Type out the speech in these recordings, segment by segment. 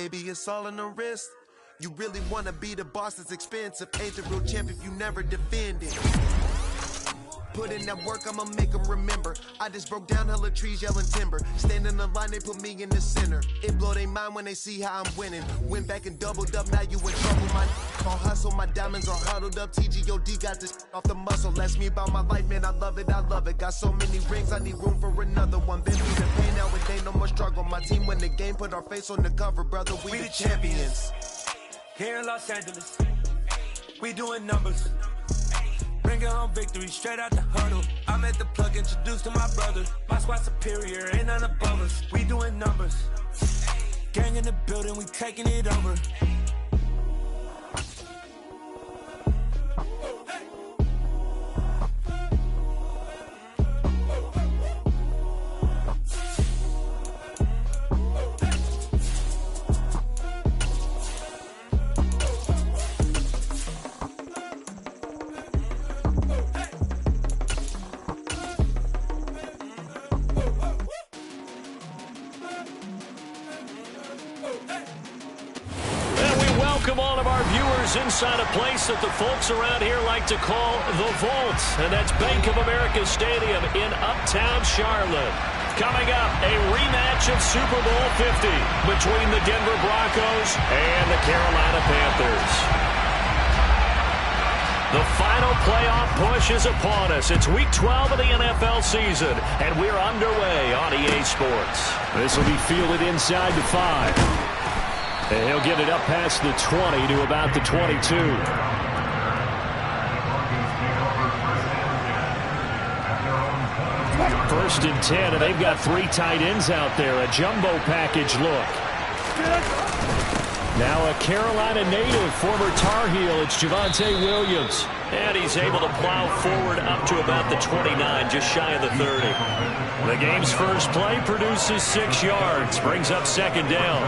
baby, it's all in the wrist. You really wanna be the boss, it's expensive. Ain't the real champ if you never defend it. Put in that work, I'ma make them remember. I just broke down hella trees, yelling timber. Stand in the line, they put me in the center. It blow their mind when they see how I'm winning. Went back and doubled up, now you in trouble. My all hustle, my diamonds are huddled up. TGOD got this off the muscle. That's me about my life, man, I love it, I love it. Got so many rings, I need room for another one. Been through the pain, now it ain't no more struggle. My team win the game, put our face on the cover, brother. We the champions. Here in Los Angeles, we doing numbers. Bringing home victory straight out the huddle. I'm at the plug, introduced to my brother. My squad superior, ain't none above us. We doing numbers. Gang in the building, we taking it over. Welcome all of our viewers inside a place that the folks around here like to call the Vault, and that's Bank of America Stadium in Uptown Charlotte. Coming up, a rematch of Super Bowl 50 between the Denver Broncos and the Carolina Panthers. The final playoff push is upon us. It's Week 12 of the NFL season, and we're underway on EA Sports. This will be fielded inside the 5. And he'll get it up past the 20 to about the 22. First and 10, and they've got 3 tight ends out there. A jumbo package look. Now a Carolina native, former Tar Heel, it's Javonte Williams. And he's able to plow forward up to about the 29, just shy of the 30. The game's first play produces 6 yards, brings up second down.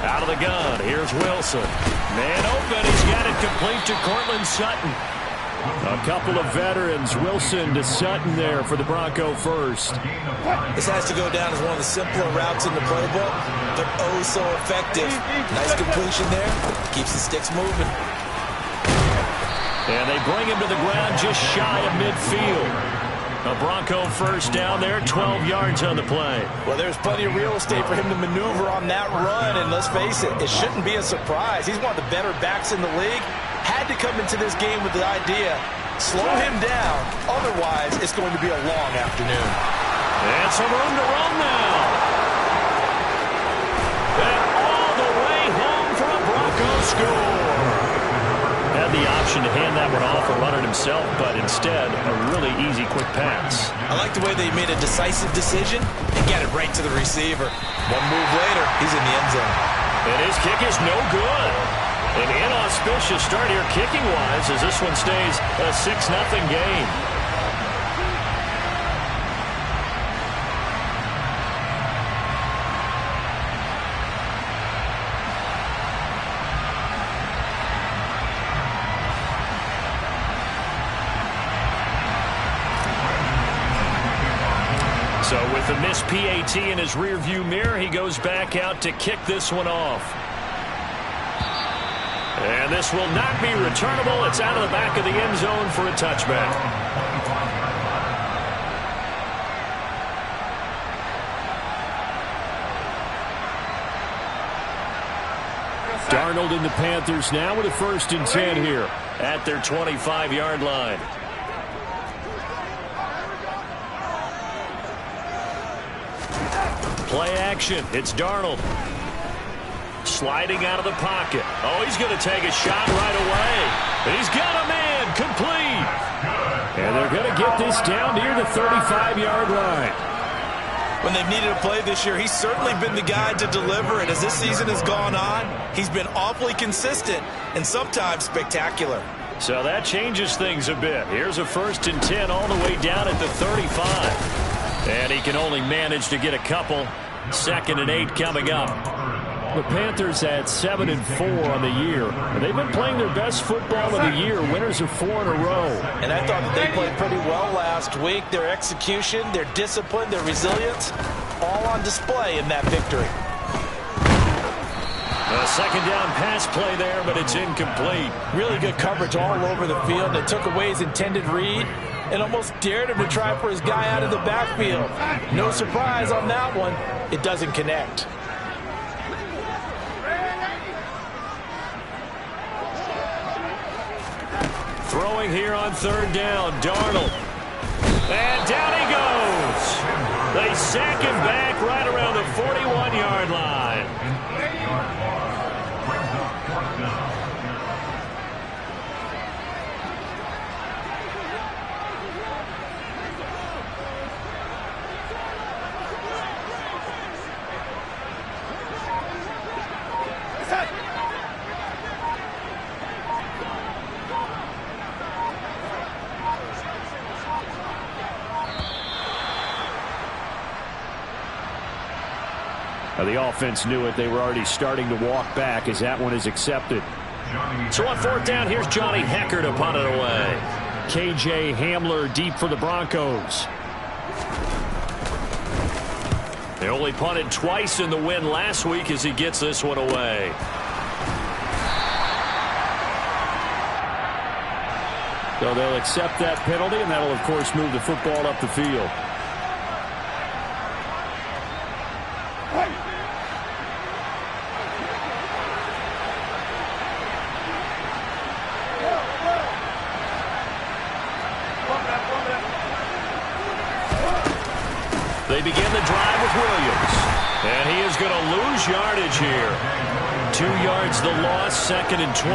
Out of the gun, here's Wilson. Man open, he's got it complete to Cortland Sutton. A couple of veterans, Wilson to Sutton there for the Bronco first. This has to go down as one of the simpler routes in the playbook, but oh so effective. Nice completion there, keeps the sticks moving. And they bring him to the ground just shy of midfield. A Bronco first down there, 12 yards on the play. Well, there's plenty of real estate for him to maneuver on that run, and let's face it, it shouldn't be a surprise. He's one of the better backs in the league. Had to come into this game with the idea, slow him down, otherwise it's going to be a long afternoon. And some room to run now. And all the way home for a Bronco score. Had the option to hand that one off or run it himself, but instead, a really easy, quick pass. I like the way they made a decisive decision and got it right to the receiver. One move later, he's in the end zone. And his kick is no good. An inauspicious start here kicking-wise as this one stays a 6-0 game. So with the missed PAT in his rearview mirror, he goes back out to kick this one off. And this will not be returnable. It's out of the back of the end zone for a touchback. Darnold and the Panthers now with a 1st and 10 here at their 25-yard line. Play action. It's Darnold. Sliding out of the pocket. Oh, he's going to take a shot right away. He's got a man complete. And they're going to get this down near the 35-yard line. When they've needed a play this year, he's certainly been the guy to deliver. And as this season has gone on, he's been awfully consistent and sometimes spectacular. So that changes things a bit. Here's a 1st and 10 all the way down at the 35. And he can only manage to get a couple. 2nd and 8 coming up. The Panthers at 7-4 on the year. They've been playing their best football of the year. Winners of 4 in a row. And I thought that they played pretty well last week. Their execution, their discipline, their resilience, all on display in that victory. A second down pass play there, but it's incomplete. Really good coverage all over the field. They took away his intended read and almost dared him to try for his guy out of the backfield. No surprise on that one. It doesn't connect. Throwing here on third down, Darnold. And down he goes. They sack him back right around the 41-yard line. The offense knew it. They were already starting to walk back as that one is accepted. So on fourth down, here's Johnny Hecker to punt it away. KJ Hamler deep for the Broncos. They only punted twice in the win last week as he gets this one away. So they'll accept that penalty, and that'll, of course, move the football up the field. They begin the drive with Williams. And he is going to lose yardage here. 2 yards the loss, 2nd and 12.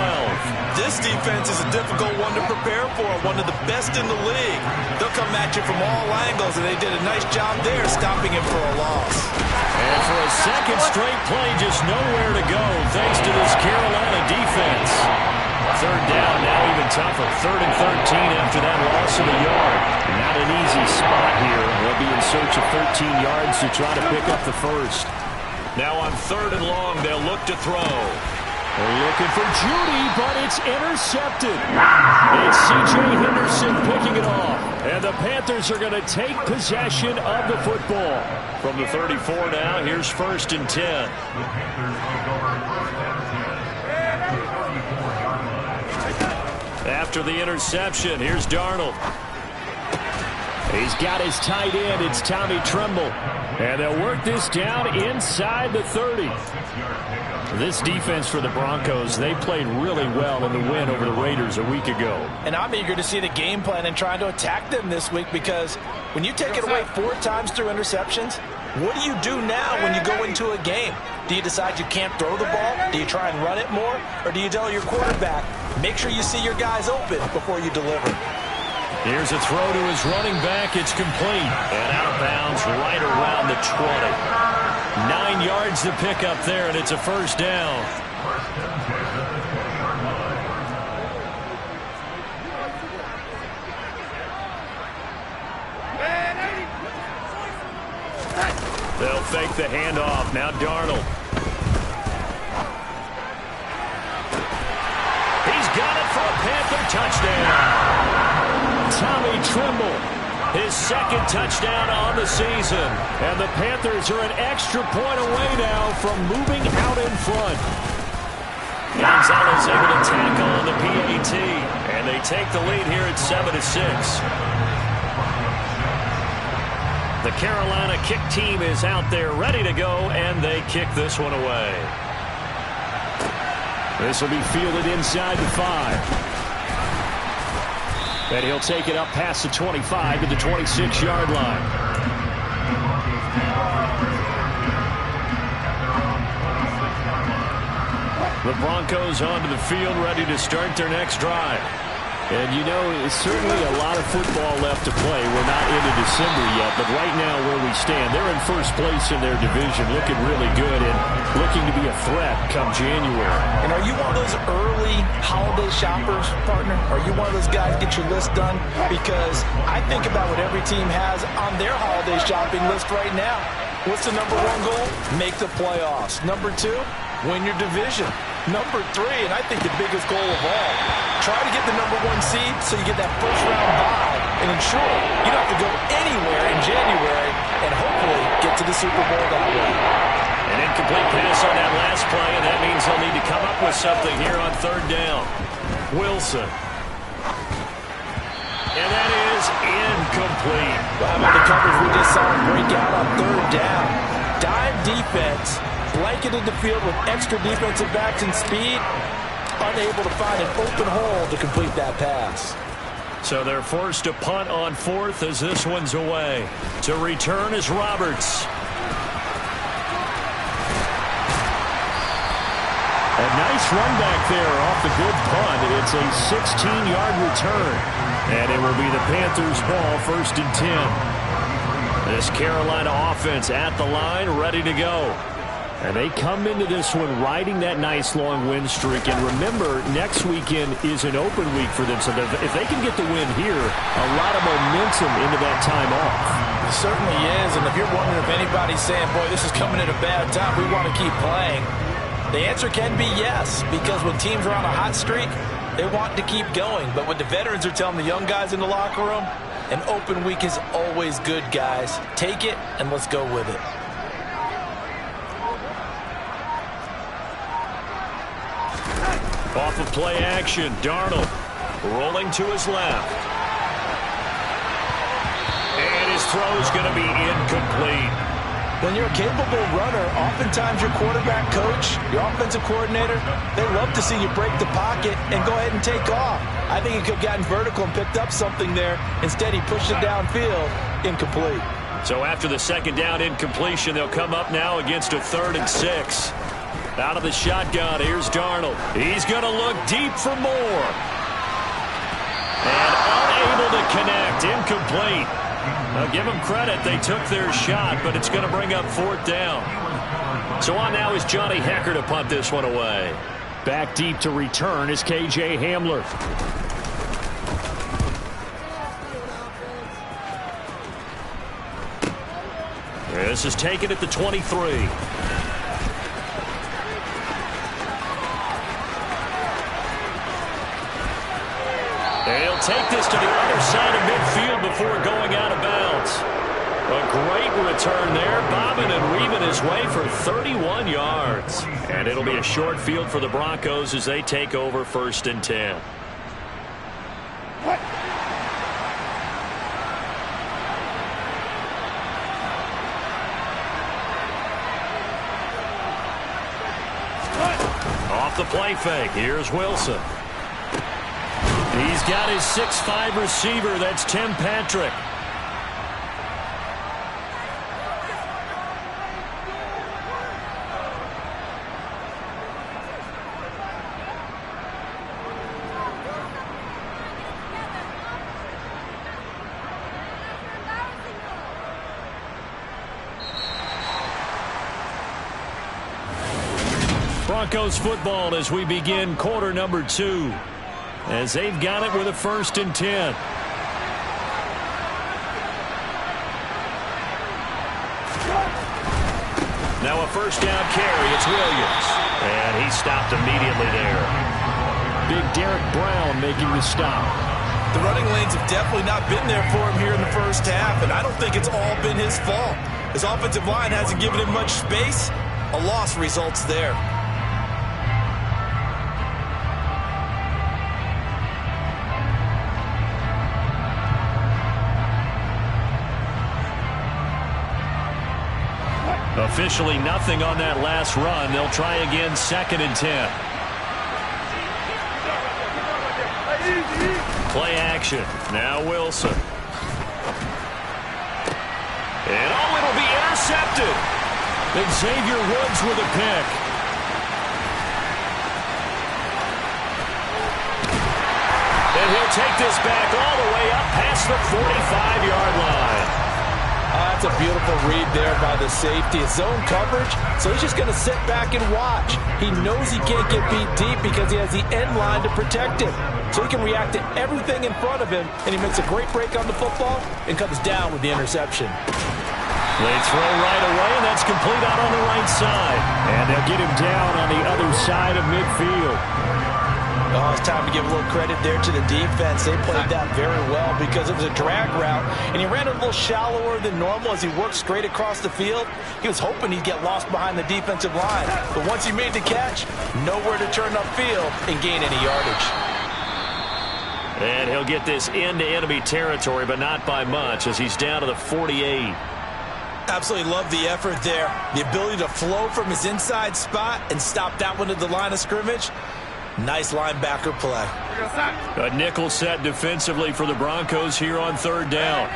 This defense is a difficult one to prepare for, one of the best in the league. They'll come at you from all angles, and they did a nice job there stopping him for a loss. And for a second straight play, just nowhere to go thanks to this Carolina defense. Third down, now even tougher. 3rd and 13 after that loss of a yard. Not an easy spot here. They'll be in search of 13 yards to try to pick up the first. Now on 3rd and long, they'll look to throw. They're looking for Judy, but it's intercepted. It's C.J. Henderson picking it off. And the Panthers are going to take possession of the football. From the 34 now, here's 1st and 10. After the interception, here's Darnold. He's got his tight end. It's Tommy Tremble. And they'll work this down inside the 30. This defense for the Broncos, they played really well in the win over the Raiders a week ago. And I'm eager to see the game plan and trying to attack them this week, because when you take it away 4 times through interceptions, what do you do now when you go into a game? Do you decide you can't throw the ball? Do you try and run it more? Or do you tell your quarterback, make sure you see your guys open before you deliver? Here's a throw to his running back. It's complete. And out of bounds right around the 20. 9 yards to pick up there, and it's a first down. They'll fake the handoff. Now Darnold. He's got it for a Panther touchdown. Tommy Tremble, his 2nd touchdown on the season. And the Panthers are an extra point away now from moving out in front. Gonzalez able to tackle on the PAT. And they take the lead here at 7-6. The Carolina kick team is out there ready to go, and they kick this one away. This will be fielded inside the 5. And he'll take it up past the 25 to the 26-yard line. The Broncos onto the field, ready to start their next drive. And, you know, it's certainly a lot of football left to play. We're not into December yet, but right now where we stand, they're in first place in their division, looking really good and looking to be a threat come January. And are you one of those early holiday shoppers, partner? Are you one of those guys get your list done? Because I think about what every team has on their holiday shopping list right now. What's the #1 goal? Make the playoffs. #2, win your division. Number 3, and I think the biggest goal of all, try to get the number 1 seed so you get that first-round bye and ensure you don't have to go anywhere in January and hopefully get to the Super Bowl that way. An incomplete pass on that last play, and that means they'll need to come up with something here on 3rd down. Wilson. And that is incomplete. How about the coverage we just saw break out on 3rd down? Dime defense, blanketed the field with extra defensive backs and speed, unable to find an open hole to complete that pass. So they're forced to punt on 4th as this one's away. To return is Roberts. A nice run back there off the good punt. It's a 16-yard return. And it will be the Panthers' ball, 1st and 10. This Carolina offense at the line, ready to go. And they come into this one riding that nice long win streak. And remember, next weekend is an open week for them. So if they can get the win here, a lot of momentum into that time off. It certainly is. And if you're wondering if anybody's saying, boy, this is coming at a bad time, we want to keep playing, the answer can be yes. Because when teams are on a hot streak, they want to keep going. But what the veterans are telling the young guys in the locker room, an open week is always good, guys. Take it and let's go with it. Off of play action, Darnold rolling to his left. And his throw's going to be incomplete. When you're a capable runner, oftentimes your quarterback coach, your offensive coordinator, they love to see you break the pocket and go ahead and take off. I think he could have gotten vertical and picked up something there. Instead, he pushed it downfield, incomplete. So after the 2nd down incompletion, they'll come up now against a 3rd and 6. Out of the shotgun, here's Darnold. He's going to look deep for more. And unable to connect, incomplete. Now give them credit, they took their shot, but it's going to bring up 4th down. So on now is Johnny Hecker to punt this one away. Back deep to return is K.J. Hamler. This is taken at the 23. They'll take this to the other side of midfield before going out of bounds. A great return there, bobbing and weaving his way for 31 yards. And it'll be a short field for the Broncos as they take over 1st and 10. Off the play fake, here's Wilson. He's got his 6'5" receiver, that's Tim Patrick. Broncos football as we begin quarter number 2. As they've got it with a 1st and 10. Now a 1st down carry. It's Williams. And he stopped immediately there. Big Derek Brown making the stop. The running lanes have definitely not been there for him here in the 1st half, and I don't think it's all been his fault. His offensive line hasn't given him much space. A loss results there. Officially nothing on that last run. They'll try again 2nd and 10. Play action. Now Wilson. And it'll be intercepted. And Xavier Woods with a pick. And he'll take this back all the way up past the 45-yard line. That's a beautiful read there by the safety. It's zone coverage, so he's just going to sit back and watch. He knows he can't get beat deep because he has the end line to protect him. So he can react to everything in front of him, and he makes a great break on the football and comes down with the interception. They throw right away, and that's complete out on the right side. And they'll get him down on the other side of midfield. Oh, it's time to give a little credit there to the defense. They played that very well because it was a drag route, and he ran a little shallower than normal as he worked straight across the field. He was hoping he'd get lost behind the defensive line. But once he made the catch, nowhere to turn upfield and gain any yardage. And he'll get this into enemy territory, but not by much, as he's down to the 48. Absolutely love the effort there. The ability to flow from his inside spot and stop that one at the line of scrimmage. Nice linebacker play. A nickel set defensively for the Broncos here on third down.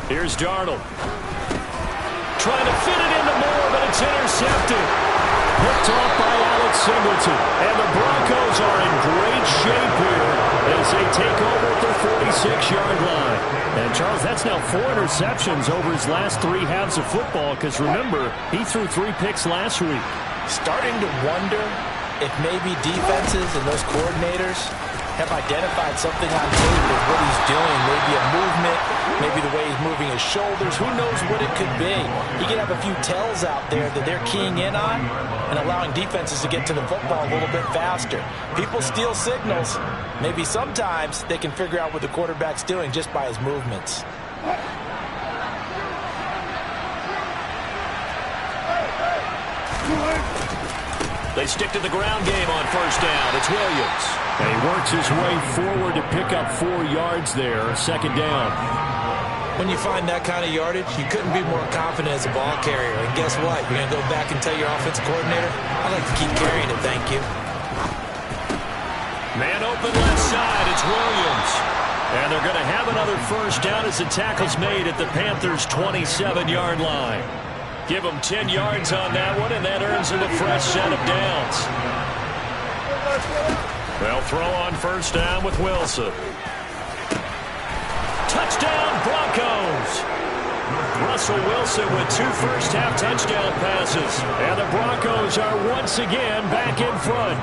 Here's Darnold. Trying to fit it into Moore, but it's intercepted. Picked off by Alex Singleton. And the Broncos are in great shape here as they take over at their 46-yard line. And, Charles, that's now 4 interceptions over his last 3 halves of football because, remember, he threw 3 picks last week. Starting to wonder if maybe defenses and those coordinators have identified something on tape with what he's doing. Maybe a movement, maybe the way he's moving his shoulders. Who knows what it could be? He could have a few tells out there that they're keying in on and allowing defenses to get to the football a little bit faster. People steal signals. Maybe sometimes they can figure out what the quarterback's doing just by his movements. They stick to the ground game on first down. It's Williams. And he works his way forward to pick up 4 yards there. Second down. When you find that kind of yardage, you couldn't be more confident as a ball carrier. And guess what? You're going to go back and tell your offensive coordinator, I'd like to keep carrying it, thank you. Man open left side. It's Williams. And they're going to have another first down as the tackle's made at the Panthers' 27-yard line. Give them 10 yards on that one, and that earns them a fresh set of downs. They'll throw on first down with Wilson. Touchdown, Broncos! Russell Wilson with 2 first-half touchdown passes. And the Broncos are once again back in front.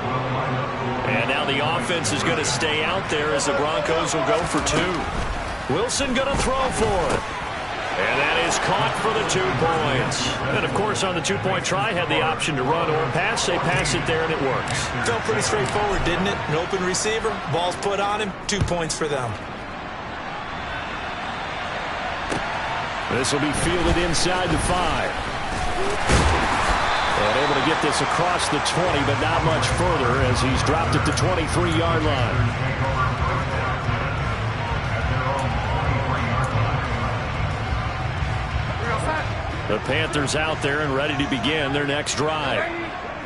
And now the offense is going to stay out there as the Broncos will go for 2. Wilson going to throw for it. And that is caught for the 2 points. And, of course, on the 2-point try, had the option to run or pass. They pass it there, and it works. Felt pretty straightforward, didn't it? An open receiver, ball's put on him, 2 points for them. This will be fielded inside the 5. And able to get this across the 20, but not much further as he's dropped at the 23-yard line. The Panthers out there and ready to begin their next drive.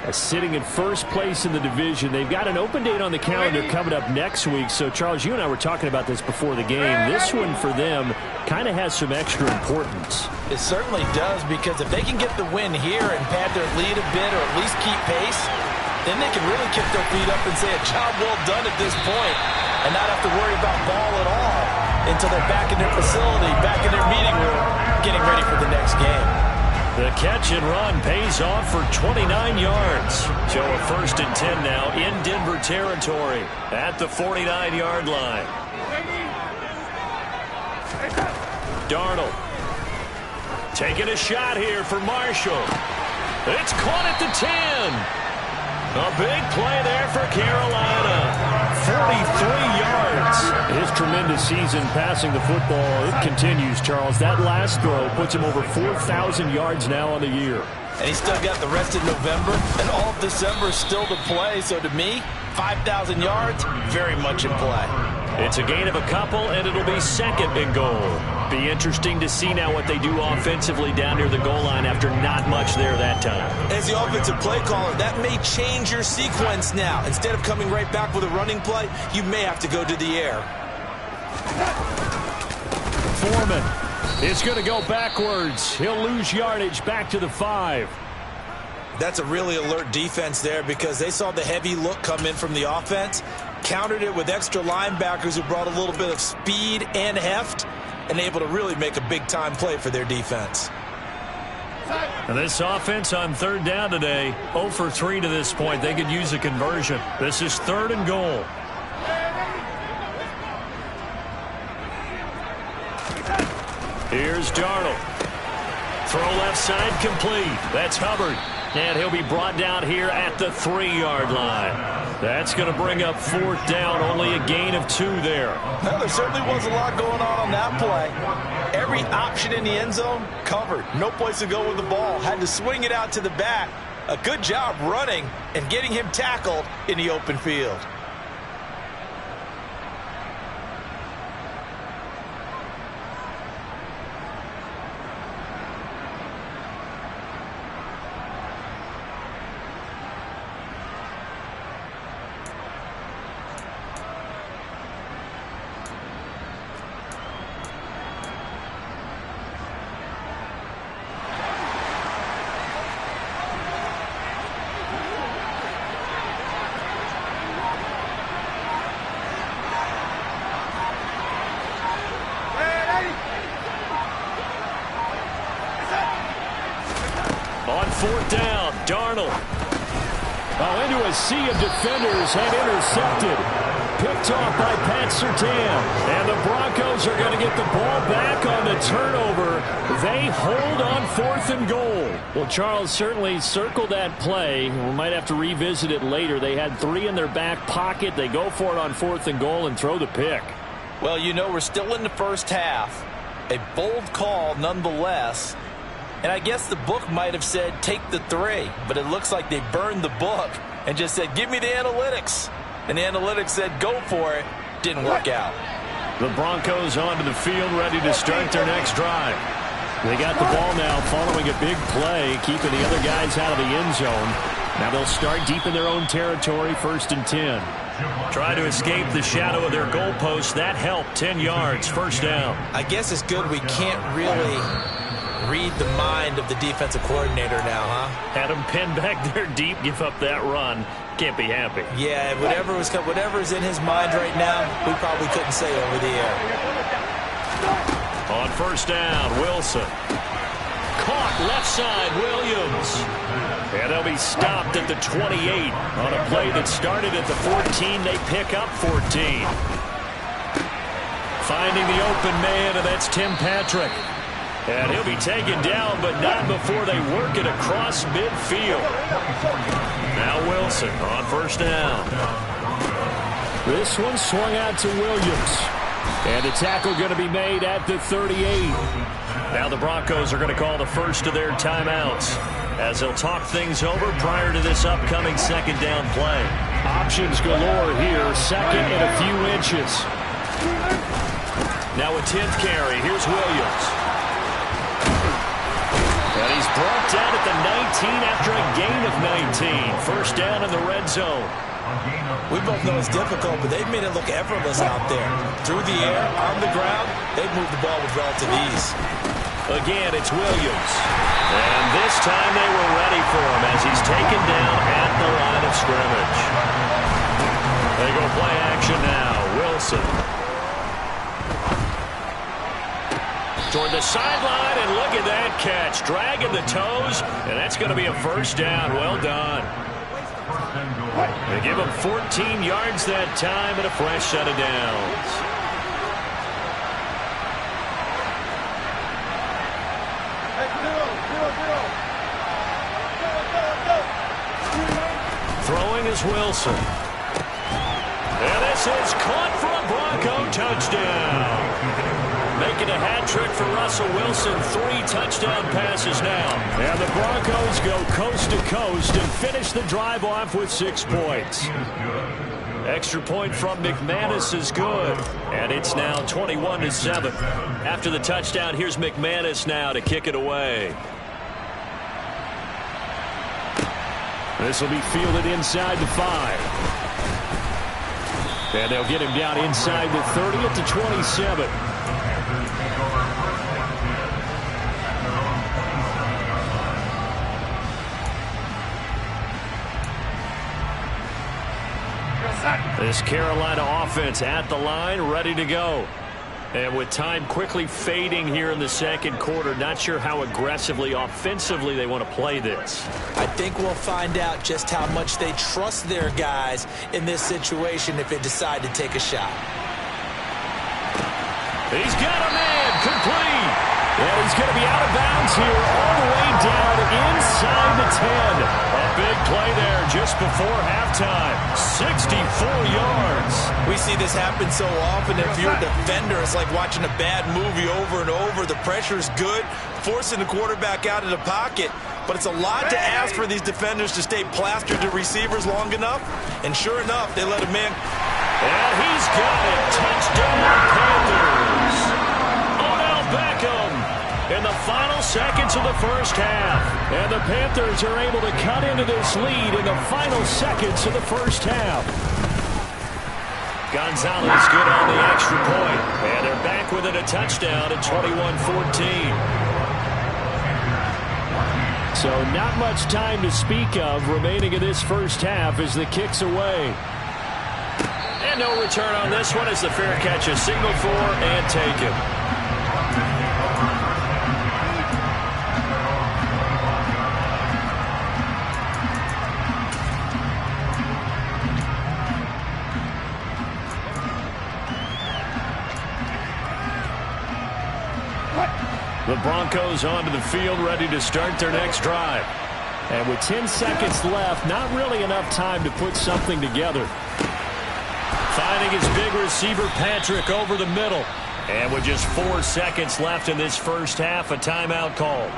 Sitting in first place in the division. They've got an open date on the calendar coming up next week. So, Charles, you and I were talking about this before the game. This one for them kind of has some extra importance. It certainly does, because if they can get the win here and pad their lead a bit or at least keep pace, then they can really kick their feet up and say a job well done at this point and not have to worry about ball at all until they're back in their facility, back in their meeting room, getting ready for the next game. The catch and run pays off for 29 yards. So a 1st and 10 now in Denver territory at the 49-yard line. Darnold taking a shot here for Marshall. It's caught at the 10. A big play there for Carolina. 43 yards. His tremendous season passing the football, it continues, Charles. That last throw puts him over 4,000 yards now on the year. And he's still got the rest of November and all of December still to play. So to me, 5,000 yards, very much in play. It's a gain of a couple, and it'll be 2nd and goal. Be interesting to see now what they do offensively down near the goal line after not much there that time. As the offensive play caller, that may change your sequence now. Instead of coming right back with a running play, you may have to go to the air. Foreman is going to go backwards. He'll lose yardage back to the 5. That's a really alert defense there because they saw the heavy look come in from the offense, countered it with extra linebackers who brought a little bit of speed and heft, and able to really make a big-time play for their defense. And this offense on third down today, 0 for 3 to this point. They could use a conversion. This is 3rd and goal. Here's Darnold. Throw left side complete. That's Hubbard. And he'll be brought down here at the 3-yard line. That's going to bring up 4th down. Only a gain of 2 there. Well, there certainly was a lot going on that play. Every option in the end zone covered. No place to go with the ball. Had to swing it out to the back. A good job running and getting him tackled in the open field. On 4th down, Darnold. Into a sea of defenders and intercepted. Picked off by Pat Surtain. And the Broncos are going to get the ball back on the turnover. They hold on 4th and goal. Well, Charles certainly circled that play. We might have to revisit it later. They had 3 in their back pocket. They go for it on 4th and goal and throw the pick. Well, you know, we're still in the first half. A bold call nonetheless. And I guess the book might have said take the 3, but it looks like they burned the book and just said give me the analytics. And the analytics said go for it. Didn't work out. The Broncos onto the field ready to start their next drive. They got the ball now following a big play, keeping the other guys out of the end zone. Now they'll start deep in their own territory, 1st and 10. Try to escape the shadow of their goalpost. That helped. 10 yards, 1st down. I guess it's good we can't really read the mind of the defensive coordinator now, huh? Had him pinned back there deep, give up that run. Can't be happy. Yeah, whatever's in his mind right now, we probably couldn't say over the air. On 1st down, Wilson. Caught left side, Williams. And they'll be stopped at the 28 on a play that started at the 14. They pick up 14. Finding the open man, and that's Tim Patrick. And he'll be taken down, but not before they work it across midfield. Now Wilson on 1st down. This one swung out to Williams. And the tackle going to be made at the 38. Now the Broncos are going to call the first of their timeouts as they'll talk things over prior to this upcoming 2nd down play. Options galore here, 2nd and a few inches. Now a 10th carry. Here's Williams. And he's brought down at the 19 after a gain of 19. 1st down in the red zone. We both know it's difficult, but they've made it look effortless out there. Through the air, on the ground, they've moved the ball with relative ease. Again, it's Williams. And this time they were ready for him as he's taken down at the line of scrimmage. They go play action now. Wilson. Toward the sideline, and look at that catch. Dragging the toes, and that's going to be a 1st down. Well done. They give him 14 yards that time and a fresh set of downs. Throwing is Wilson. And this is caught for a Bronco touchdown. Making a hat trick for Russell Wilson. 3 touchdown passes now. And the Broncos go coast to coast and finish the drive off with 6 points. Extra point from McManus is good. And it's now 21-7. After the touchdown, here's McManus now to kick it away. This will be fielded inside the 5. And they'll get him down inside the 30 at the 27. This Carolina offense at the line, ready to go. And with time quickly fading here in the second quarter, not sure how aggressively, offensively they want to play this. I think we'll find out just how much they trust their guys in this situation if they decide to take a shot. He's got a man, complete. And he's going to be out of bounds here all the way down inside the 10. A big play there just before halftime. 64 yards. We see this happen so often. If you're a defender, it's like watching a bad movie over and over. The pressure's good, forcing the quarterback out of the pocket. But it's a lot to ask for these defenders to stay plastered to receivers long enough. And sure enough, they let him in. And he's got it. Touchdown, Panthers. Odell Beckham in the final seconds of the first half. And the Panthers are able to cut into this lead in the final seconds of the first half. Gonzalez good on the extra point. And they're back within a touchdown at 21-14. So not much time to speak of remaining in this first half as the kick's away. And no return on this one as the fair catch is signaled for and taken. The Broncos onto the field, ready to start their next drive. And with 10 seconds left, not really enough time to put something together. Finding his big receiver, Patrick, over the middle. And with just 4 seconds left in this first half, a timeout called.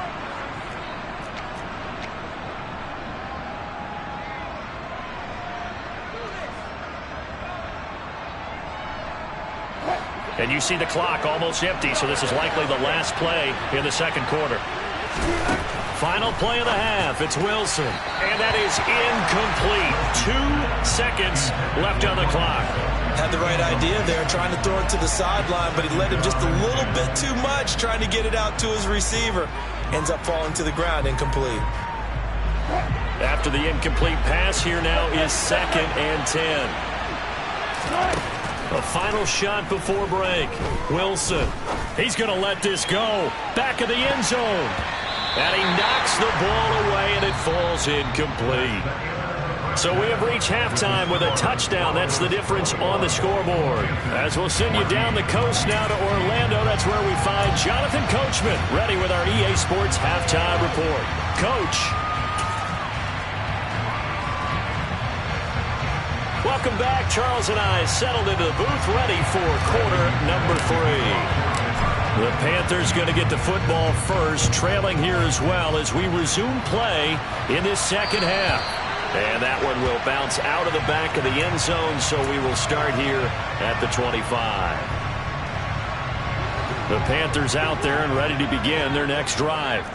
And you see the clock almost empty, so this is likely the last play in the second quarter. Final play of the half, it's Wilson. And that is incomplete. 2 seconds left on the clock. Had the right idea there, trying to throw it to the sideline, but he let him just a little bit too much, trying to get it out to his receiver. Ends up falling to the ground, incomplete. After the incomplete pass, here now is 2nd and 10. A final shot before break. Wilson. He's going to let this go. Back of the end zone. And he knocks the ball away, and it falls incomplete. So we have reached halftime with a touchdown. That's the difference on the scoreboard. As we'll send you down the coast now to Orlando, that's where we find Jonathan Coachman, ready with our EA Sports halftime report. Coach. Welcome back. Charles and I settled into the booth, ready for quarter number 3. The Panthers going to get the football first, trailing here as well as we resume play in this second half. And that one will bounce out of the back of the end zone, so we will start here at the 25. The Panthers out there and ready to begin their next drive.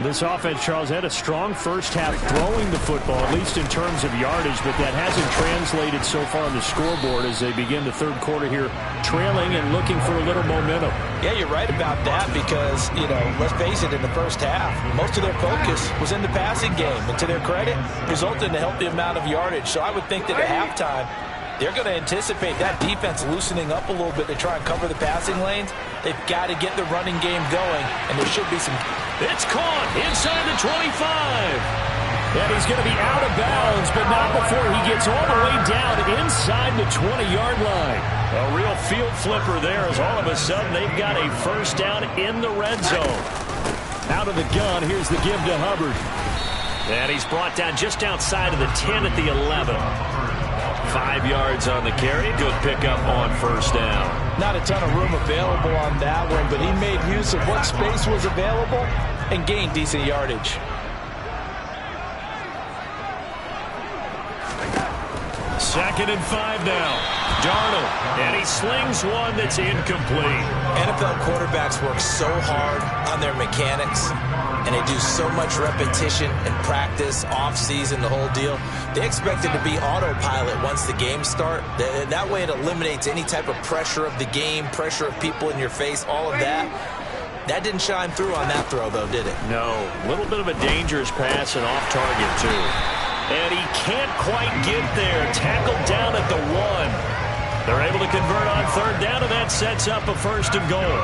This offense, Charles, had a strong first half throwing the football, at least in terms of yardage, but that hasn't translated so far on the scoreboard as they begin the third quarter here, trailing and looking for a little momentum. Yeah, you're right about that because, let's face it, in the first half, most of their focus was in the passing game. And to their credit, resulted in a healthy amount of yardage. So I would think that at halftime, they're going to anticipate that defense loosening up a little bit to try and cover the passing lanes. They've got to get the running game going, and there should be some... It's caught inside the 25. And he's going to be out of bounds, but not before he gets all the way down inside the 20-yard line. A real field flipper there as all of a sudden they've got a first down in the red zone. Out of the gun, here's the give to Hubbard. And he's brought down just outside of the 10 at the 11. 5 yards on the carry. Good pickup on first down. Not a ton of room available on that one, but he made use of what space was available and gained decent yardage. Second and 5 now. Darnold, and he slings one that's incomplete. NFL quarterbacks work so hard on their mechanics, and they do so much repetition and practice, off-season, the whole deal. They expect it to be autopilot once the games start. That way it eliminates any type of pressure of the game, pressure of people in your face, all of that. That didn't shine through on that throw, though, did it? No. A little bit of a dangerous pass and off target, too. And he can't quite get there. Tackled down at the 1. They're able to convert on third down, and that sets up a 1st and goal.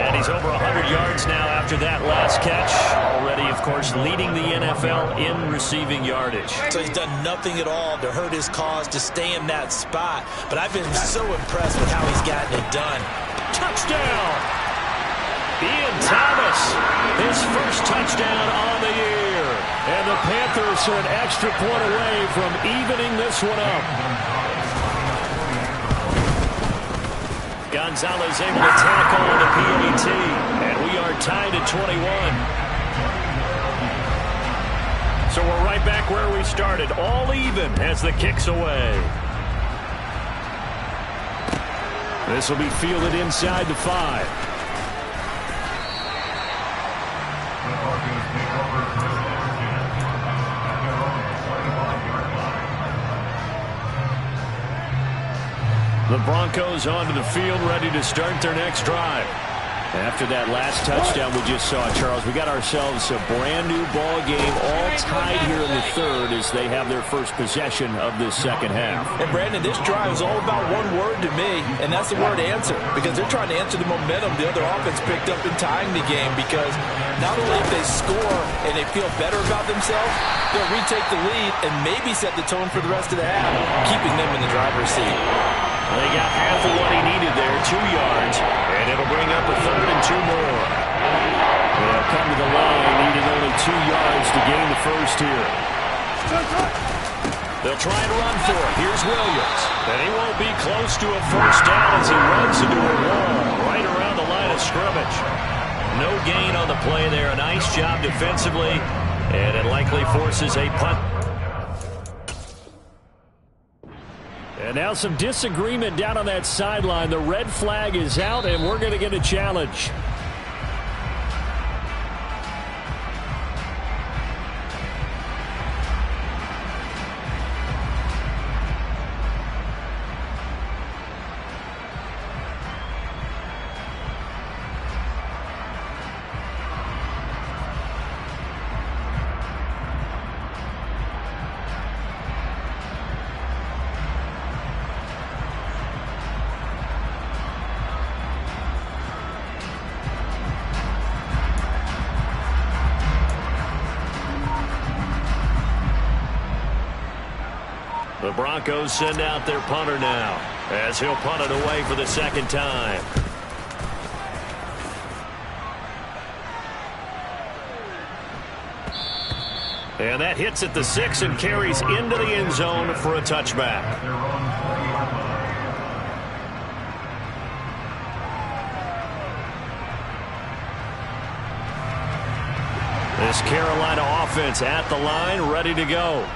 And he's over 100 yards now after that last catch. Already, of course, leading the NFL in receiving yardage. So he's done nothing at all to hurt his cause to stay in that spot. But I've been so impressed with how he's gotten it done. Touchdown! Ian Thomas, his first touchdown on the year. And the Panthers are an extra point away from evening this one up. Gonzalez able to tackle the PAT, and we are tied at 21. So we're right back where we started, all even as the kick's away. This will be fielded inside the 5. The Broncos onto the field, ready to start their next drive. After that last touchdown we just saw, Charles, we got ourselves a brand-new ball game, all tied here in the 3rd as they have their first possession of this second half. And, Brandon, this drive is all about one word to me, and that's the word answer, because they're trying to answer the momentum the other offense picked up in tying the game, because not only if they score and they feel better about themselves, they'll retake the lead and maybe set the tone for the rest of the half, keeping them in the driver's seat. They got half of what he needed there, 2 yards, and it'll bring up a 3rd and 2 more. They'll come to the line, needing only 2 yards to gain the first here. They'll try and run for it. Here's Williams, and he won't be close to a first down as he runs into a wall right around the line of scrimmage. No gain on the play there. A nice job defensively, and it likely forces a punt. And now some disagreement down on that sideline. The red flag is out, and we're going to get a challenge. The Broncos send out their punter now, as he'll punt it away for the second time. And that hits at the 6 and carries into the end zone for a touchback. This Carolina offense at the line, ready to go.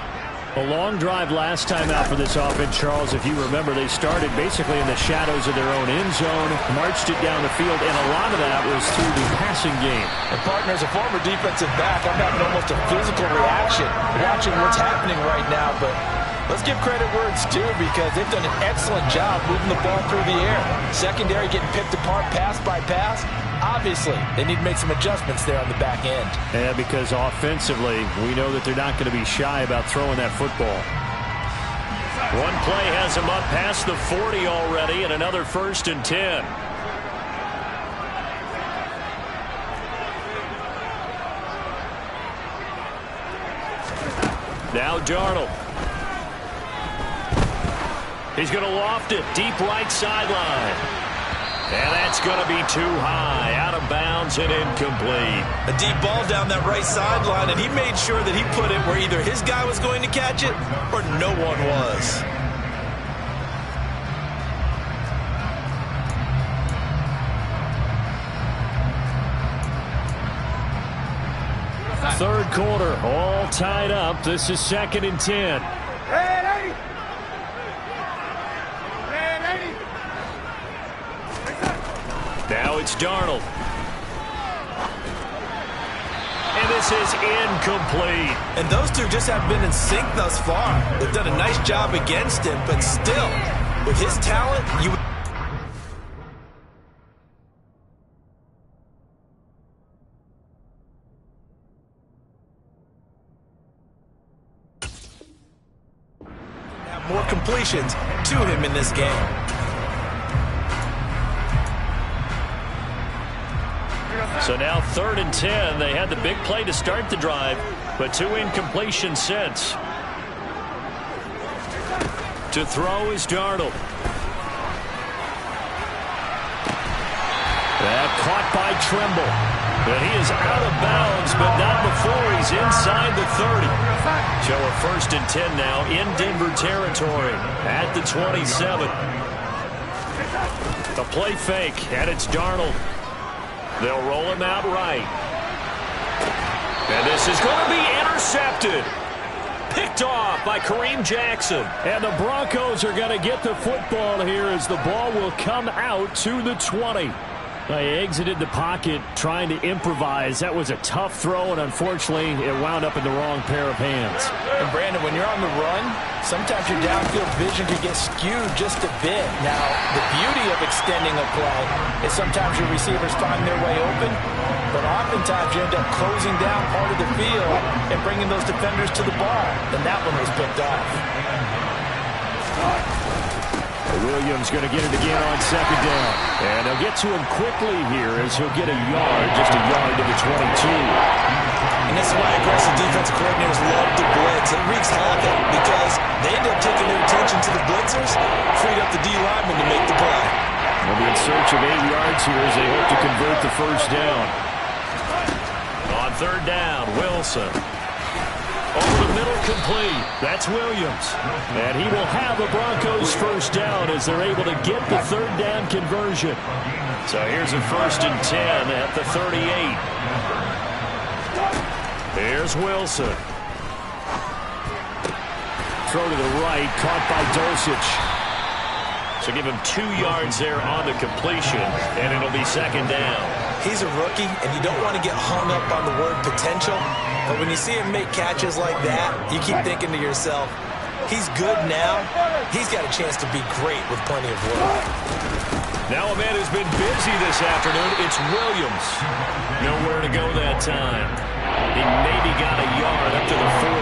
A long drive last time out for this offense, Charles. If you remember, they started basically in the shadows of their own end zone, marched it down the field, and a lot of that was through the passing game. And, partner, as a former defensive back, I'm having almost a physical reaction watching what's happening right now. But let's give credit where it's due, because they've done an excellent job moving the ball through the air. Secondary getting picked apart pass by pass. Obviously, they need to make some adjustments there on the back end. Yeah, because offensively, we know that they're not going to be shy about throwing that football. One play has them up past the 40 already, and another 1st and 10. Now Darnold. He's going to loft it deep right sideline. And that's going to be too high, out of bounds and incomplete. A deep ball down that right sideline, and he made sure that he put it where either his guy was going to catch it or no one was. 3rd quarter, all tied up. This is 2nd and 10. Ready? Now it's Darnold. And this is incomplete. And those two just have been in sync thus far. They've done a nice job against him, but still, with his talent, you would... more completions to him in this game. So now 3rd and 10. They had the big play to start the drive, but 2 incompletions since. To throw is Darnold. That caught by Trimble. But he is out of bounds, but not before he's inside the 30. So a 1st and 10 now in Denver territory at the 27. The play fake, and it's Darnold. They'll roll him out right. And this is going to be intercepted. Picked off by Kareem Jackson. And the Broncos are going to get the football here as the ball will come out to the 20. They exited the pocket trying to improvise. That was a tough throw, and unfortunately, it wound up in the wrong pair of hands. And Brandon, when you're on the run, sometimes your downfield vision can get skewed just a bit. Now, the beauty of extending a play is sometimes your receivers find their way open, but oftentimes you end up closing down part of the field and bringing those defenders to the ball. And that one was picked off. Williams going to get it again on 2nd down. And they'll get to him quickly here as he'll get a yard, just a yard to the 22. And this is why aggressive defensive coordinators love to blitz. It wreaks havoc because they end up taking their attention to the blitzers, freed up the D lineman to make the play. They'll be in search of 8 yards here as they hope to convert the 1st down. On 3rd down, Wilson. Over the middle, complete. That's Williams. And he will have a Broncos 1st down as they're able to get the 3rd down conversion. So here's a 1st and 10 at the 38. Here's Wilson. Throw to the right, caught by Dulcich. So give him 2 yards there on the completion, and it'll be 2nd down. He's a rookie, and you don't want to get hung up on the word potential. But when you see him make catches like that, you keep thinking to yourself, he's good now. He's got a chance to be great with plenty of work. Now a man who's been busy this afternoon, it's Williams. Nowhere to go that time. He maybe got a yard up to the 40.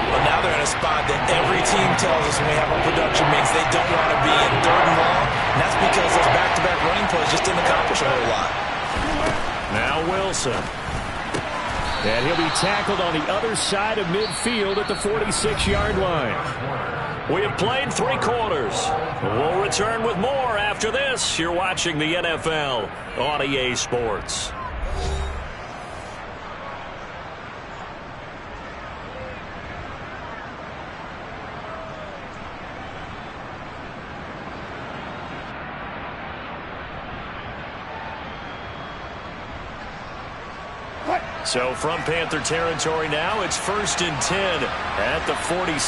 Well, now they're in a spot that every team tells us when we have our production meetings they don't want to be in, 3rd and long. And that's because those back-to-back running plays just didn't accomplish a whole lot. Now Wilson. And he'll be tackled on the other side of midfield at the 46-yard line. We have played 3 quarters. We'll return with more after this. You're watching the NFL on EA Sports. So from Panther territory now, it's 1st and 10 at the 46.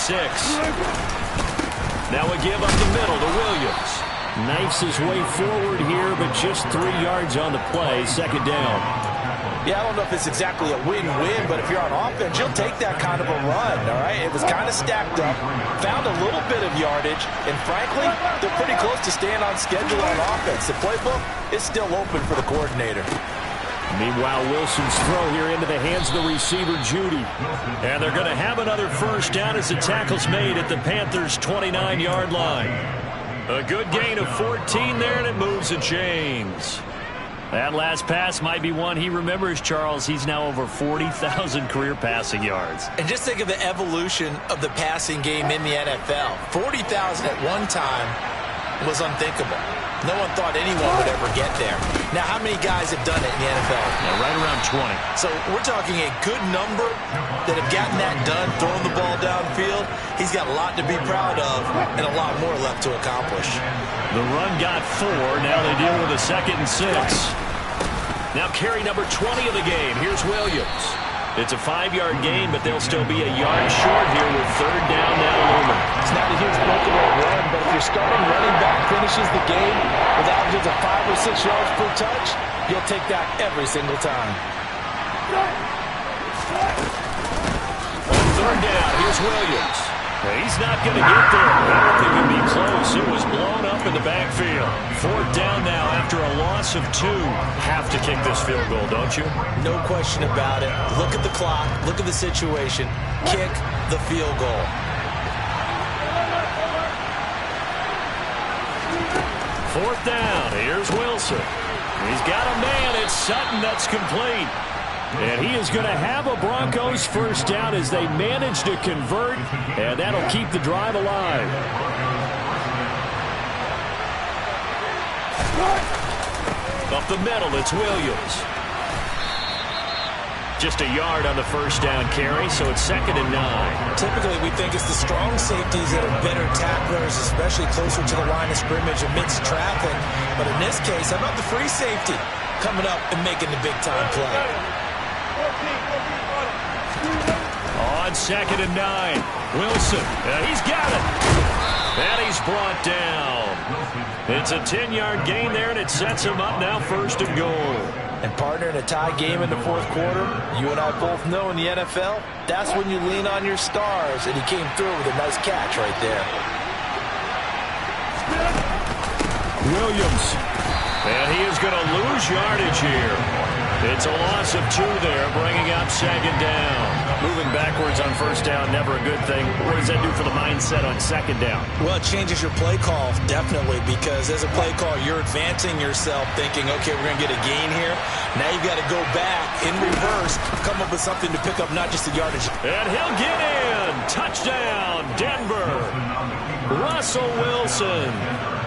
Now a give up the middle to Williams. Knifes his way forward here, but just 3 yards on the play, 2nd down. Yeah, I don't know if it's exactly a win-win, but if you're on offense, you'll take that kind of a run, all right? It was kind of stacked up, found a little bit of yardage, and frankly, they're pretty close to staying on schedule on offense. The playbook is still open for the coordinator. Meanwhile, Wilson's throw here into the hands of the receiver, Judy. And they're going to have another 1st down as the tackle's made at the Panthers' 29-yard line. A good gain of 14 there, and it moves the chains. That last pass might be one he remembers, Charles. He's now over 40,000 career passing yards. And just think of the evolution of the passing game in the NFL. 40,000 at one time was unthinkable. No one thought anyone would ever get there. Now, how many guys have done it in the NFL? Yeah, right around 20. So we're talking a good number that have gotten that done, throwing the ball downfield. He's got a lot to be proud of and a lot more left to accomplish. The run got 4. Now they deal with a 2nd and 6. Now carry number 20 of the game. Here's Williams. It's a 5-yard gain, but they'll still be a yard short here with 3rd down now looming. It's not a huge breakaway run, but if your starting running back finishes the game with averages of 5 or 6 yards per touch, you'll take that every single time. On 3rd down, here's Williams. He's not going to get there. I don't think it'll be close. It was blown up in the backfield. 4th down now after a loss of 2. Have to kick this field goal, don't you? No question about it. Look at the clock. Look at the situation. Kick the field goal. 4th down. Here's Wilson. He's got a man. It's Sutton that's complete. And he is going to have a Broncos first down as they manage to convert, and that'll keep the drive alive. Up the middle, it's Williams. Just a yard on the first down carry, so it's 2nd and 9. Typically, we think it's the strong safeties that are better tacklers, especially closer to the line of scrimmage amidst traffic. But in this case, how about the free safety coming up and making the big-time play? On 2nd and 9, Wilson. He's got it. And he's brought down. It's a 10-yard gain there, and it sets him up now 1st and goal. And partner, in a tie game in the 4th quarter, you and I both know in the NFL, that's when you lean on your stars, and he came through with a nice catch right there. Williams. And he is going to lose yardage here. It's a loss of 2 there, bringing up 2nd down. Moving backwards on 1st down, never a good thing. What does that do for the mindset on 2nd down? Well, it changes your play call, definitely, because as a play call, you're advancing yourself thinking, okay, we're going to get a gain here. Now you've got to go back in reverse, come up with something to pick up, not just the yardage. And he'll get in. Touchdown, Denver. Russell Wilson.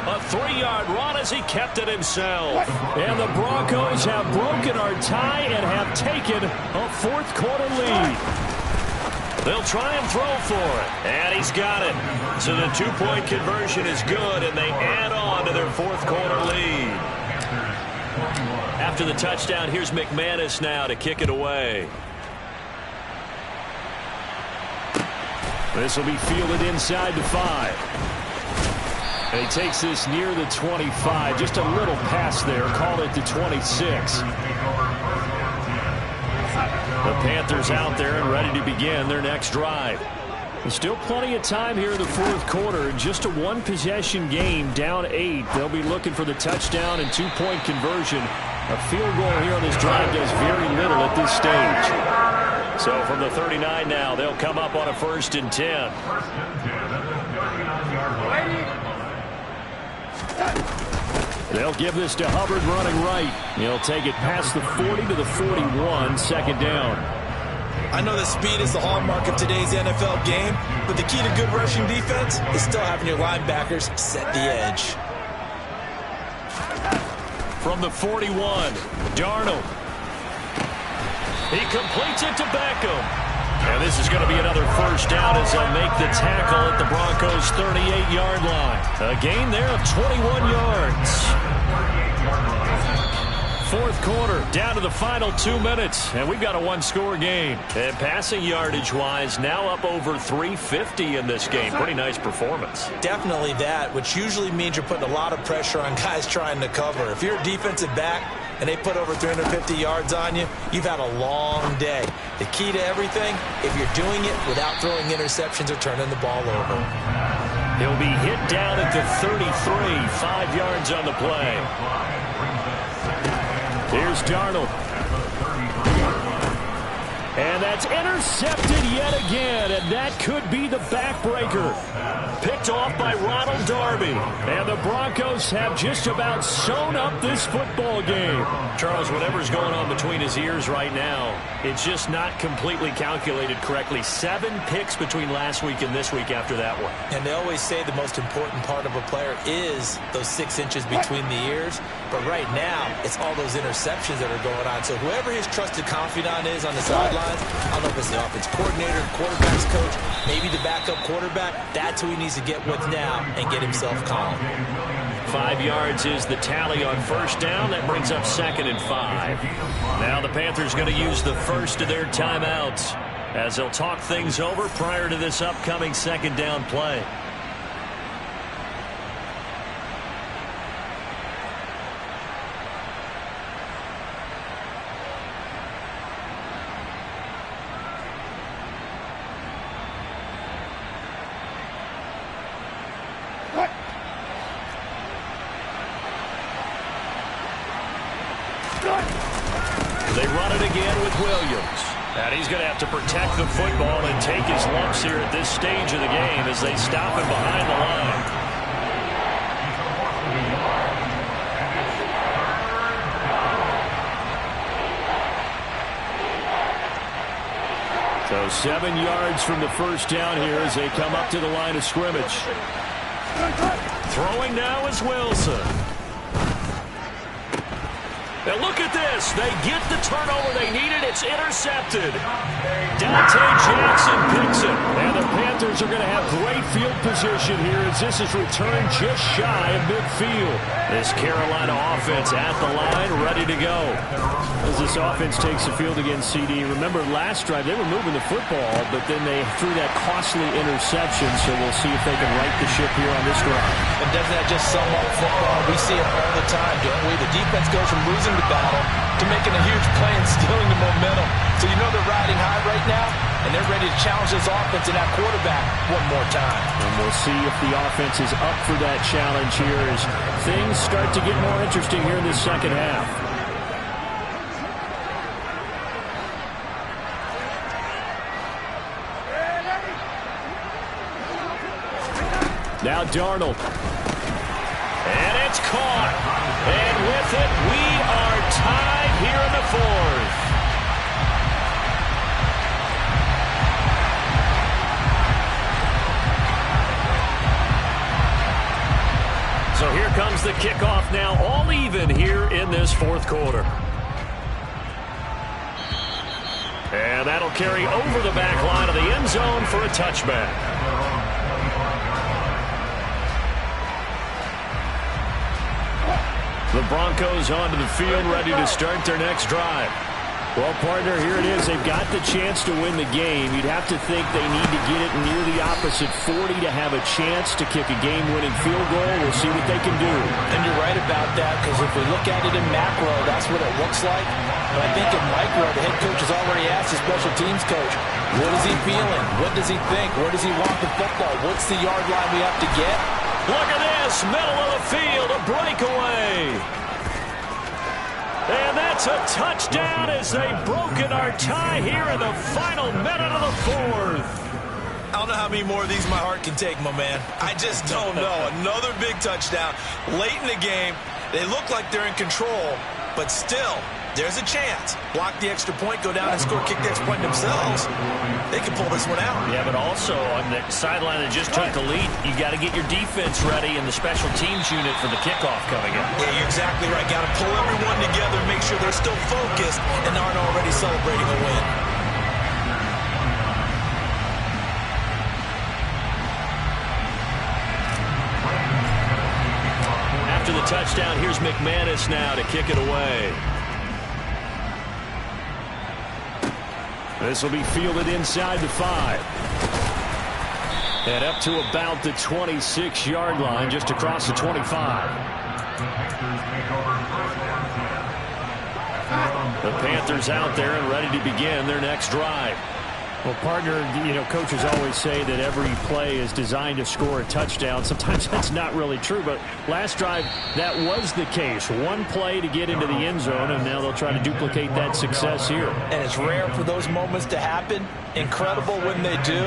A 3-yard run as he kept it himself. And the Broncos have broken our tie and have taken a 4th quarter lead. They'll try and throw for it. And he's got it. So the 2-point conversion is good, and they add on to their 4th quarter lead. After the touchdown, here's McManus now to kick it away. This will be fielded inside the 5. And he takes this near the 25. Just a little pass there. Call it the 26. The Panthers out there and ready to begin their next drive. There's still plenty of time here in the 4th quarter. Just a 1-possession game, down 8. They'll be looking for the touchdown and 2-point conversion. A field goal here on this drive does very little at this stage. So from the 39 now, they'll come up on a 1st and 10. They'll give this to Hubbard running right. He'll take it past the 40 to the 41, 2nd down. I know that speed is the hallmark of today's NFL game, but the key to good rushing defense is still having your linebackers set the edge. From the 41, Darnold. He completes it to Beckham. And this is going to be another 1st down as they'll make the tackle at the Broncos' 38-yard line. A gain there of 21 yards. 4th quarter, down to the final 2 minutes, and we've got a 1-score game. And passing yardage-wise, now up over 350 in this game. Pretty nice performance. Definitely that, which usually means you're putting a lot of pressure on guys trying to cover. If you're a defensive back and they put over 350 yards on you, you've had a long day. The key to everything, if you're doing it without throwing interceptions or turning the ball over. He'll be hit down at the 33, 5 yards on the play. Here's Darnold. And that's intercepted yet again, and that could be the backbreaker. Picked off by Ronald Darby. And the Broncos have just about sewn up this football game. Charles, whatever's going on between his ears right now, it's just not completely calculated correctly. 7 picks between last week and this week after that one. And they always say the most important part of a player is those 6 inches between the ears. But right now, it's all those interceptions that are going on. So whoever his trusted confidant is on the sideline, I don't know if it's the offense coordinator, quarterback's coach, maybe the backup quarterback. That's who he needs to get with now and get himself calm. 5 yards is the tally on 1st down. That brings up 2nd and 5. Now the Panthers going to use the first of their timeouts as they'll talk things over prior to this upcoming 2nd down play. They run it again with Williams. And he's going to have to protect the football and take his lumps here at this stage of the game as they stop him behind the line. 7 yards from the first down here as they come up to the line of scrimmage. Throwing now is Wilson. Now look at this. They get the turnover they needed. It's intercepted. Dante Jackson picks it. And the Panthers are going to have great field position here as this is returned just shy of midfield. This Carolina offense at the line, ready to go. As this offense takes the field against CD. Remember last drive they were moving the football, but then they threw that costly interception, so we'll see if they can right the ship here on this drive. And doesn't that just sum up football? We see it all the time, don't we? The defense goes from losing the battle to making a huge play and stealing the momentum. So you know they're riding high right now, and they're ready to challenge this offense and that quarterback one more time. And we'll see if the offense is up for that challenge here as things start to get more interesting here in this second half. Now Darnold. And it's caught. And with it, we are tied here in the fourth. So here comes the kickoff now, all even here in this fourth quarter. And that'll carry over the back line of the end zone for a touchback. The Broncos onto the field, ready to start their next drive. Well, partner, here it is. They've got the chance to win the game. You'd have to think they need to get it near the opposite 40 to have a chance to kick a game-winning field goal. We'll see what they can do. And you're right about that, because if we look at it in macro, that's what it looks like. But I think in micro, the head coach has already asked the special teams coach, what is he feeling? What does he think? Where does he want the football? What's the yard line we have to get? Look at this, middle of the field, a breakaway. And that's a touchdown as they've broken our tie here in the final minute of the fourth. I don't know how many more of these my heart can take, my man. I just don't know. Another big touchdown late in the game. They look like they're in control, but still, there's a chance. Block the extra point, go down and score, kick the extra point themselves. They can pull this one out. Yeah, but also on the sideline that just took the lead, you got to get your defense ready and the special teams unit for the kickoff coming up. Yeah, you're exactly right. Got to pull everyone together, make sure they're still focused and aren't already celebrating a win. After the touchdown, here's McManus now to kick it away. This will be fielded inside the 5. And up to about the 26-yard line, just across the 25. The Panthers out there and ready to begin their next drive. Well, partner, you know, coaches always say that every play is designed to score a touchdown. Sometimes that's not really true, but last drive, that was the case. One play to get into the end zone, and now they'll try to duplicate that success here. And it's rare for those moments to happen. Incredible when they do.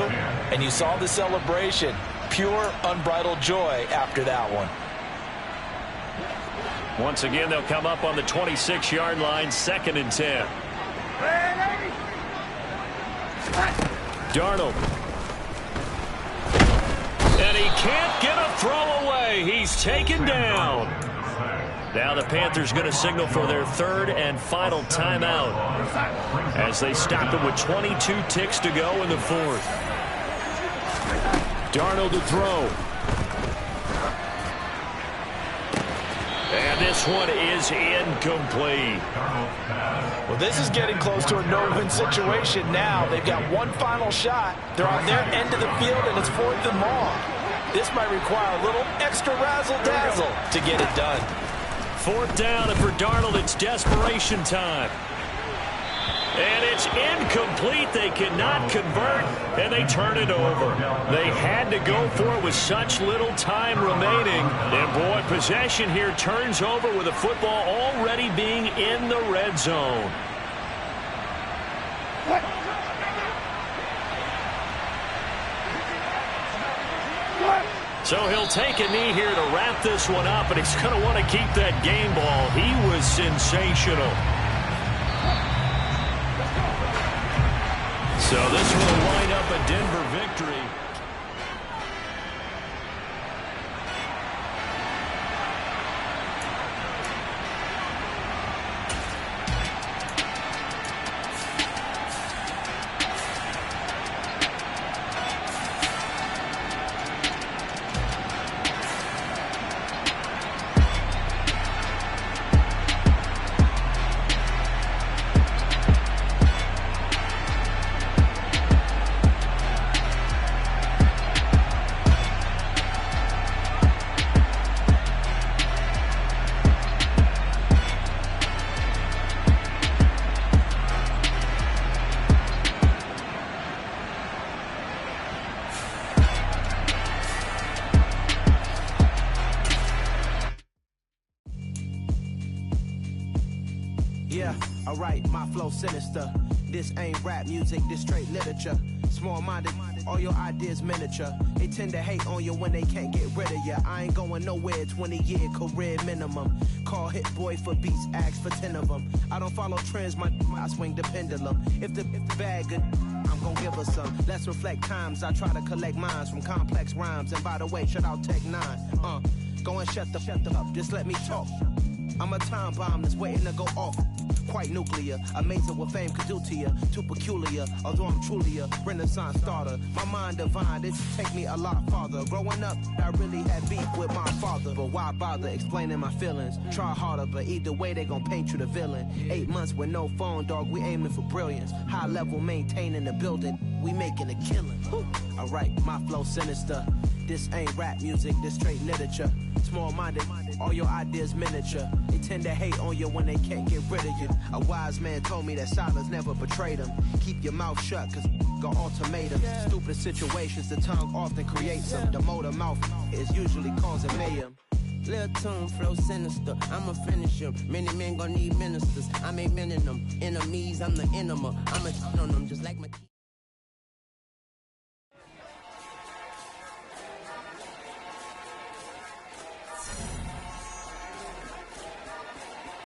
And you saw the celebration. Pure, unbridled joy after that one. Once again, they'll come up on the 26-yard line, 2nd and 10. Darnold. And he can't get a throw away. He's taken down. Now the Panthers going to signal for their 3rd and final timeout as they stop it with 22 ticks to go in the 4th. Darnold to throw. And this one is incomplete. Well, this is getting close to a no-win situation now. They've got one final shot. They're on their end of the field, and it's 4th and long. This might require a little extra razzle-dazzle to get it done. 4th down, and for Darnold, it's desperation time. And it's incomplete. They cannot convert, and they turn it over. They had to go for it with such little time remaining. And, boy, possession here turns over with the football already being in the red zone. So he'll take a knee here to wrap this one up, and he's going to want to keep that game ball. He was sensational. So this will wind up a Denver victory. Yeah, alright, my flow sinister. This ain't rap music, this straight literature. Small-minded, all your ideas miniature. They tend to hate on you when they can't get rid of you. I ain't going nowhere, 20-year career minimum. Call Hit Boy for beats, ask for 10 of them. I don't follow trends, I swing the pendulum. If the bag good, I'm gon' give her some. Let's reflect times, I try to collect minds from complex rhymes. And by the way, shout out Tech 9. Go and shut the up, just let me talk. I'm a time bomb that's waiting to go off. Quite nuclear, amazing what fame could do to you. Too peculiar, although I'm truly a renaissance starter. My mind divine, it take me a lot farther. Growing up, I really had beef with my father. But why bother explaining my feelings? Try harder, but either way they gon' paint you the villain. 8 months with no phone, dog, we aiming for brilliance. High level maintaining the building, we making a killing. Alright, my flow sinister. This ain't rap music, this straight literature. Small-minded, all your ideas miniature. They tend to hate on you when they can't get rid of you. A wise man told me that silence never betrayed him. Keep your mouth shut, cause got ultimatums. Stupid situations, the tongue often creates them. The motor mouth is usually causing mayhem. Lil' tune, flow sinister, I'ma finish him. Many men gon' need ministers, I ain't mending them. Enemies, I'm the enema, I'ma on them just like my